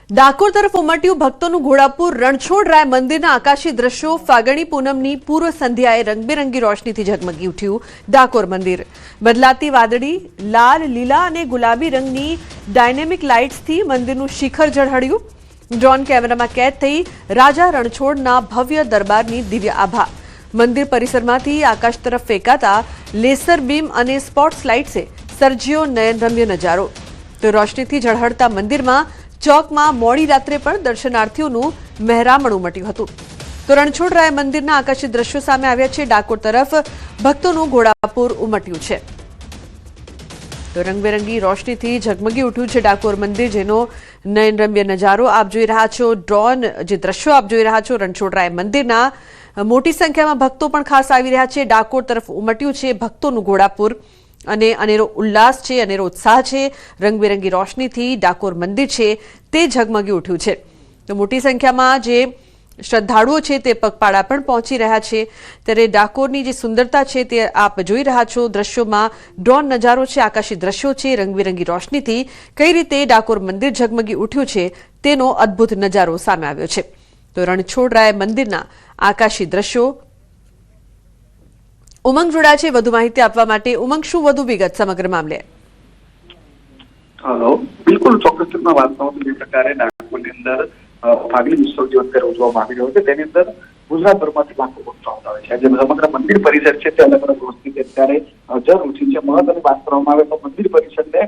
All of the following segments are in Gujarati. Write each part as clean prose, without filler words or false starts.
ડાકોર તરફ ઉમટ્યું ભક્તોનું ઘોડાપુર રણછોડરાય મંદિરના આકાશી દ્રશ્યો ફાગણી પૂનમની પૂર્વ સંધ્યાએ રંગબેરંગી રોશનીથી ઝગમગી ઉઠ્યું ડાકોર મંદિર બદલાતી વાદળી લાલ લીલા અને ગુલાબી રંગની ડાયનેમિક લાઇટ્સથી મંદિરનું શિખર ઝળહળ્યું ડ્રોન કેમેરામાં કેદ થઈ રાજા રણછોડના ભવ્ય દરબારની દિવ્ય આભા મંદિર પરિસરમાંથી આકાશ તરફ ફેંકાતા લેસર બીમ અને સ્પોટ્સ લાઇટ્સે સર્જ્યો નયનરમ્ય નજારો તો રોશનીથી ઝળહળતા મંદિરમાં ચોકમાં મોડી રાત્રે પણ દર્શનાર્થીઓનું મહેરામણ ઉમટ્યું હતું તો રણછોડરાય મંદિરના આકાશી દ્રશ્યો સામે આવ્યા છે ડાકોર તરફ ભક્તોનું ઘોડાપુર ઉમટ્યું છે તો રંગબેરંગી રોશનીથી ઝગમગી ઉઠ્યું છે ડાકોર મંદિર જેનો નયનરમ્ય નજારો આપ જોઈ રહ્યા છો ડ્રોન જે દ્રશ્યો આપ જોઈ રહ્યા છો રણછોડરાય મંદિરના મોટી સંખ્યામાં ભક્તો પણ ખાસ આવી રહ્યા છે ડાકોર તરફ ઉમટ્યું છે ભક્તોનું ઘોડાપુર અને અનેરો ઉલ્લાસ છે અનેરો ઉત્સાહ છે રંગબેરંગી રોશનીથી ડાકોર મંદિર છે તે ઝગમગી ઉઠ્યું છે તો મોટી સંખ્યામાં જે શ્રદ્ધાળુઓ છે તે પગપાળા પણ પહોંચી રહ્યા છે ત્યારે ડાકોરની જે સુંદરતા છે તે આપ જોઈ રહ્યા છો દ્રશ્યોમાં ડ્રોન નજારો છે આકાશી દ્રશ્યો છે રંગબેરંગી રોશનીથી કઈ રીતે ડાકોર મંદિર ઝગમગી ઉઠ્યું છે તેનો અદ્ભુત નજારો સામે આવ્યો છે તો રણછોડરાય મંદિરના આકાશી દ્રશ્યો ઉમંગ જોડા છે વધુ માહિતી આપવા માટે ઉમંગ શું વધુ વિગત સમગ્ર મામલે હેલો બિલકુલ ચોક્કસ રીતના વાત કરું જે પ્રકારે ડાકોરની અંદર ફાગણી ઉત્સવ જે અત્યારે ઉજવવામાં આવી રહ્યો છે તેની અંદર ગુજરાતભરમાંથી લાખો ભક્તો આવતા હોય છે આજે સમગ્ર મંદિર પરિસર છે તે અલગ અલગ રોશની અત્યારે જરૂરી છે મહત્વની વાત કરવામાં આવે તો મંદિર પરિસરને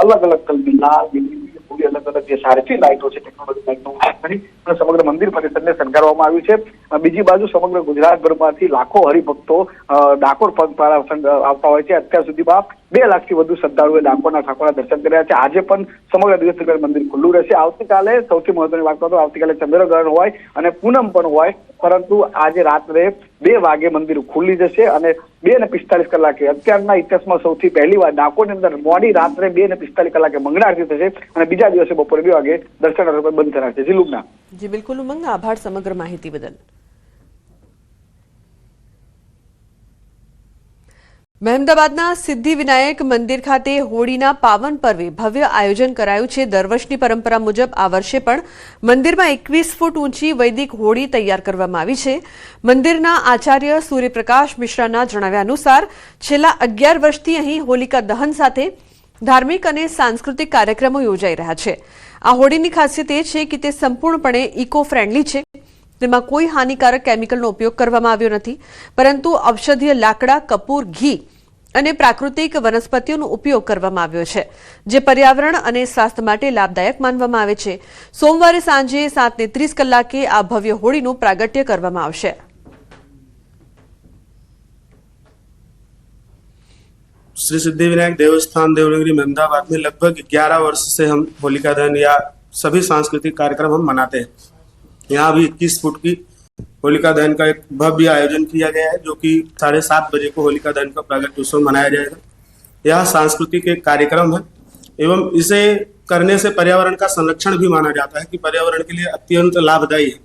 અલગ અલગ કલરની લાલ લીલી અલગ અલગ જે સારથી લાઇટો છે ટેકનોલોજી લાઇટનો ઉપયોગ કરી અને સમગ્ર મંદિર પરિસરને શણગારવામાં આવ્યું છે બીજી બાજુ સમગ્ર ગુજરાતભરમાંથી લાખો હરિભક્તો ડાકોર પગપાળા આવતા હોય છે અત્યાર સુધીમાં 2 લાખથી વધુ શ્રદ્ધાળુઓએ ડાકોરના ઠાકોરના દર્શન કર્યા છે આજે પણ સમગ્ર દિવસ દરમિયાન મંદિર ખુલ્લું રહેશે આવતીકાલે સૌથી મહત્વની વાત કરું આવતીકાલે ચંદ્રગ્રહણ હોય અને પૂનમ પણ હોય પરંતુ આજે રાત્રે 2 વાગે મંદિર ખુલ્લી જશે અને 2:45 કલાકે અત્યારના ઇતિહાસમાં સૌથી પહેલી વાર ડાકોરની અંદર મોડી રાત્રે 2:45 કલાકે મંગળા આરતી થશે અને બીજા દિવસે બપોરે 2 વાગે દર્શનાર્થીઓ બંધ થશે જી લુબના જી બિલકુલ ઉમંગ આભાર સમગ્ર માહિતી બદલ મહેમદાબાદના સિદ્ધિવિનાયક મંદિર ખાતે હોળીના પાવન પર્વે ભવ્ય આયોજન કરાયું છે દર વર્ષની પરંપરા મુજબ આ વર્ષે પણ મંદિરમાં 21 ફૂટ ઊંચી વૈદિક હોળી તૈયાર કરવામાં આવી છે મંદિરના આચાર્ય સૂર્યપ્રકાશ મિશ્રાના જણાવ્યા અનુસાર છેલ્લા 11 વર્ષથી અહીં હોલિકા દહન સાથે ધાર્મિક અને સાંસ્કૃતિક કાર્યક્રમો યોજાઈ રહ્યા છે આ હોળીની ખાસિયત એ છે કે તે સંપૂર્ણપણે ઇકો ફ્રેન્ડલી છે તેમાં કોઈ હાનિકારક કેમિકલનો ઉપયોગ કરવામાં આવ્યો નથી પરંતુ ઔષધીય લાકડા કપૂર ઘી અને પ્રાકૃતિક વનસ્પતિઓનો ઉપયોગ કરવામાં આવ્યો છે જે પર્યાવરણ અને સ્વાસ્થ્ય માટે લાભદાયક માનવામાં આવે છે સોમવારે સાંજે 7:30 કલાકે આ ભવ્ય હોળીનું પ્રાગટ્ય કરવામાં આવશે श्री सिद्धिविनायक देवस्थान देवनगरी मेहमदाबाद में लगभग 11 वर्ष से हम होलिका दहन या सभी सांस्कृतिक कार्यक्रम हम मनाते हैं यहाँ भी 21 फुट की होलिका दहन का एक भव्य आयोजन किया गया है जो कि 7:30 बजे को होलिका दहन का प्रागट्य उत्सव मनाया जाएगा यह सांस्कृतिक एक कार्यक्रम है एवं इसे करने से पर्यावरण का संरक्षण भी माना जाता है कि पर्यावरण के लिए अत्यंत लाभदायी है